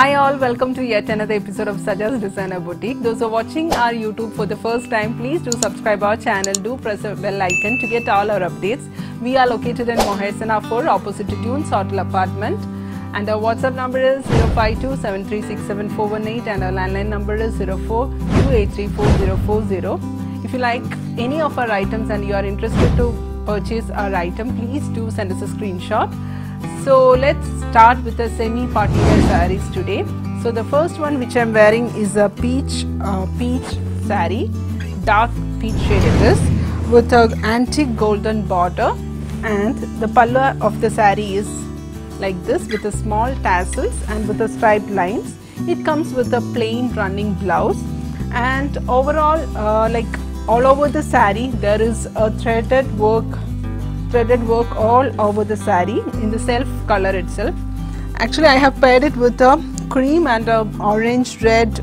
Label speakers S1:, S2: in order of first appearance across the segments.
S1: Hi all, welcome to yet another episode of Saja's Designer Boutique. Those who are watching our YouTube for the first time, please do subscribe our channel, do press the bell icon to get all our updates. We are located in Moher Sena 4 opposite to Dunes Hotel Apartment, and our WhatsApp number is 05273674718 and our landline number is 0428344040. If you like any of our items and you are interested to purchase our item, please do send us a screenshot. So let's start with the semi-party wear sarees today. So the first one which I am wearing is a peach saree, dark peach shade it is, with an antique golden border, and the pallu of the saree is like this with a small tassels and with the striped lines. It comes with a plain running blouse, and overall like all over the saree there is a threaded work all over the saree in the self color itself. Actually I have paired it with a cream and a orange red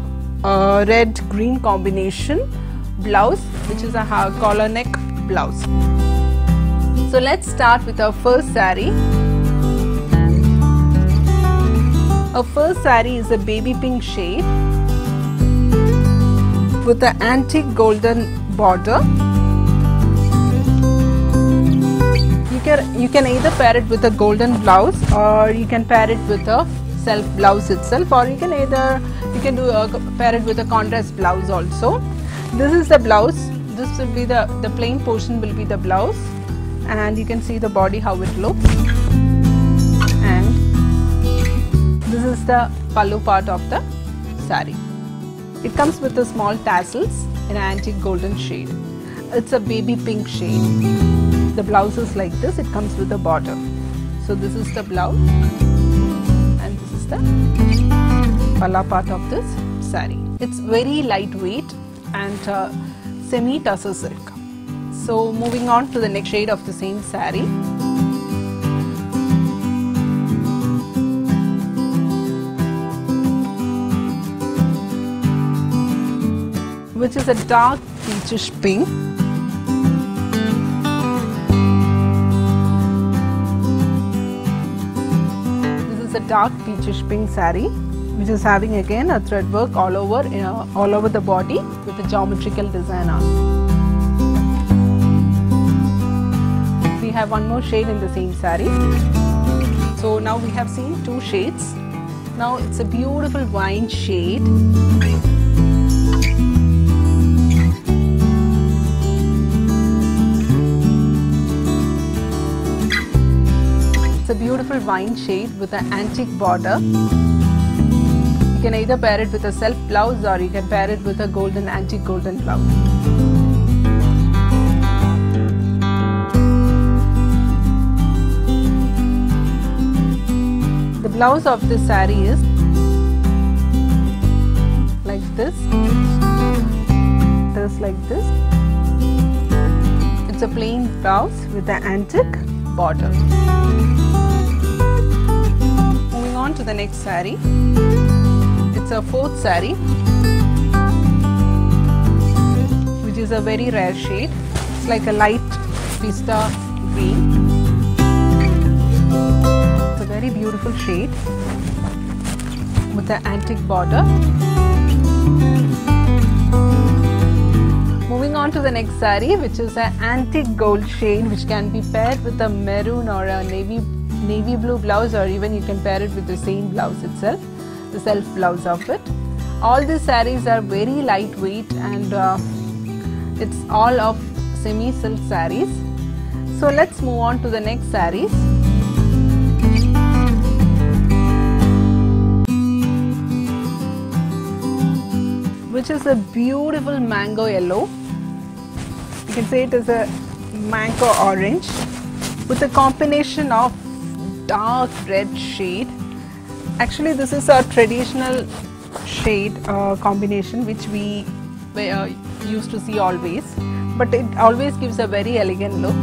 S1: green combination blouse, which is a collar neck blouse. So let's start with our first saree. Our first saree is a baby pink shade with the antique golden border. You can either pair it with a golden blouse, or you can pair it with a self blouse itself, or you can pair it with a contrast blouse also. This is the blouse. This will be the plain portion will be the blouse, and you can see the body how it looks. And this is the pallu part of the saree. It comes with the small tassels in an antique golden shade. It's a baby pink shade. The blouse is like this, it comes with a border. So this is the blouse and this is the palla part of this saree. It's very lightweight and semi tussar silk. So moving on to the next shade of the same saree. Which is a dark peachish pink. Dark peachish pink saree, which is having again a thread work all over the body with a geometrical design on. We have one more shade in the same saree. So now we have seen two shades. Now it's a beautiful wine shade. It's a beautiful wine shade with an antique border. You can either pair it with a self blouse, or you can pair it with a antique golden blouse. The blouse of this saree is like this. This like this. It's a plain blouse with an antique border. On to the next saree. It's a fourth saree, which is a very rare shade. It's like a light pista green. It's a very beautiful shade with an antique border. Moving on to the next saree, which is an antique gold shade, which can be paired with a maroon or a navy blue blouse, or even you can pair it with the same blouse itself, the self blouse of it. All these sarees are very lightweight, and it's all of semi silk sarees. So let's move on to the next sarees. Which is a beautiful mango yellow. You can say it is a mango orange with a combination of dark red shade. Actually this is a traditional shade combination which we used to see always, but it always gives a very elegant look.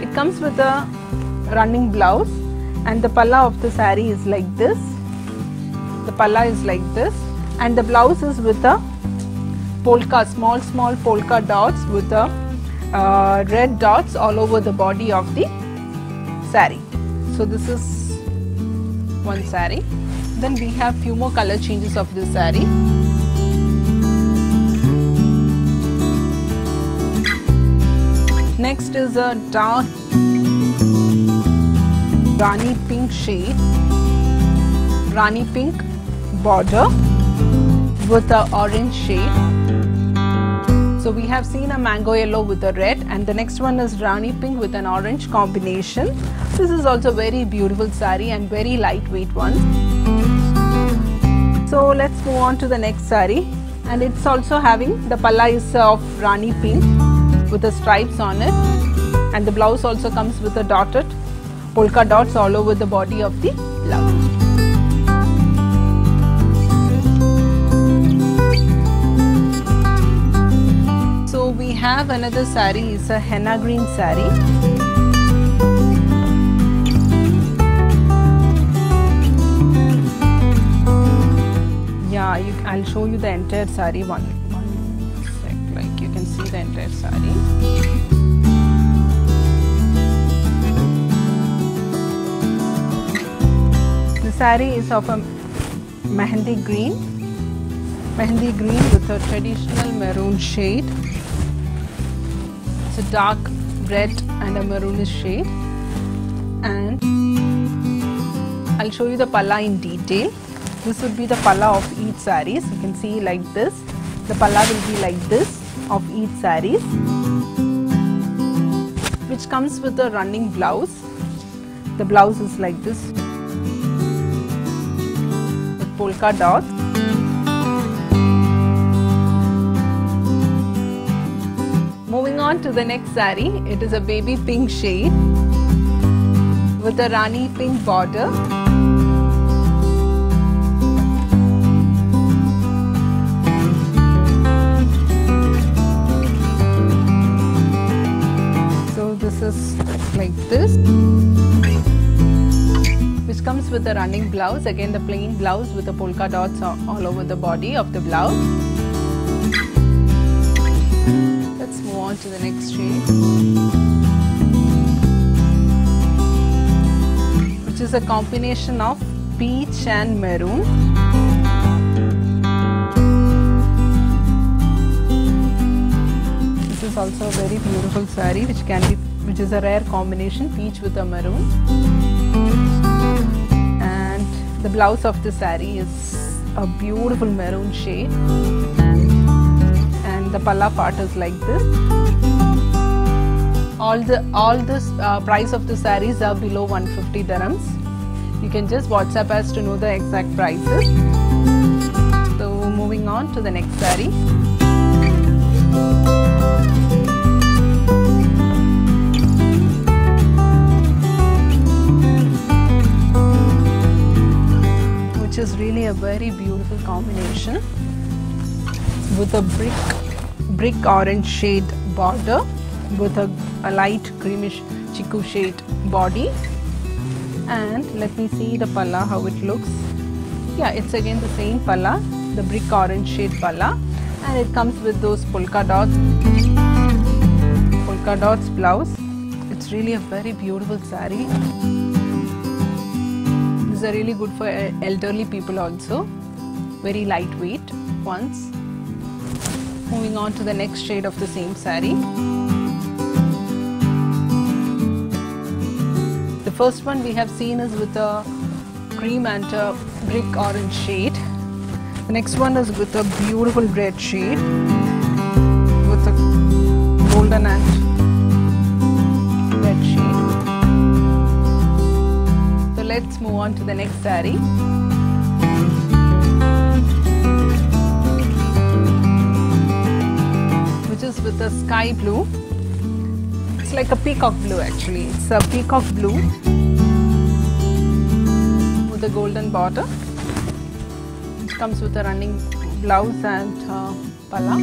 S1: It comes with a running blouse, and the palla of the saree is like this. The palla is like this, and the blouse is with a small polka dots with a red dots all over the body of the saree. So this is one saree. Then we have few more color changes of this saree. Next is a dark Rani pink shade, Rani pink border with a orange shade. So we have seen a mango yellow with a red, and the next one is Rani pink with an orange combination. This is also very beautiful saree and very lightweight one. So let's move on to the next saree, and it's also having the palla is of Rani pink with the stripes on it, and the blouse also comes with a dotted polka dots all over the body of the blouse. So we have another saree, it's a henna green saree. Yeah, I'll show you the entire saree one sec, like you can see the entire saree. The saree is of a mehendi green with a traditional maroon shade. It's a dark red and a maroonish shade, and I'll show you the palla in detail. This would be the palla of each sarees. You can see like this. The palla will be like this of each sarees, which comes with a running blouse. The blouse is like this with polka dots. Moving on to the next saree, it is a baby pink shade with a Rani pink border. So this is like this, which comes with a running blouse, again the plain blouse with the polka dots all over the body of the blouse. Let's move on to the next shade, which is a combination of peach and maroon. This is also a very beautiful saree, which is a rare combination, peach with a maroon. And the blouse of the saree is a beautiful maroon shade. The palla part is like this. All this price of the sarees are below 150 dirhams. You can just WhatsApp us to know the exact prices. So moving on to the next saree. Which is really a very beautiful combination with a brick orange shade border with a light creamish chiku shade body. And let me see the palla, how it looks. Yeah, it's again the same palla, the brick orange shade palla, and it comes with those polka dots blouse. It's really a very beautiful saree. These are really good for elderly people also, very lightweight ones. Moving on to the next shade of the same saree. The first one we have seen is with a cream and a brick orange shade. The next one is with a beautiful red shade with a golden and red shade. So let's move on to the next saree. Is with a sky blue. It's like a peacock blue actually. It's a peacock blue with a golden border. It comes with a running blouse and palla.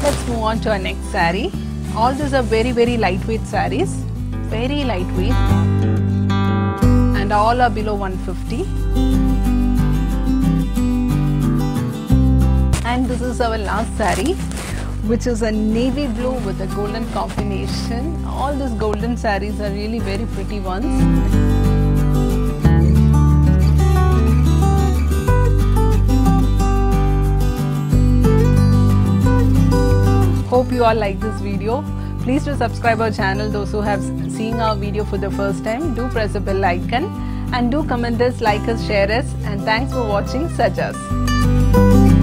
S1: Let's move on to our next saree. All these are very lightweight sarees. Very lightweight. And all are below 150. And this is our last saree, which is a navy blue with a golden combination. All these golden sarees are really very pretty ones. you all like this video. Please do subscribe our channel. Those who have seen our video for the first time, do press the bell icon and do comment us, like us, share us, and thanks for watching Sajas.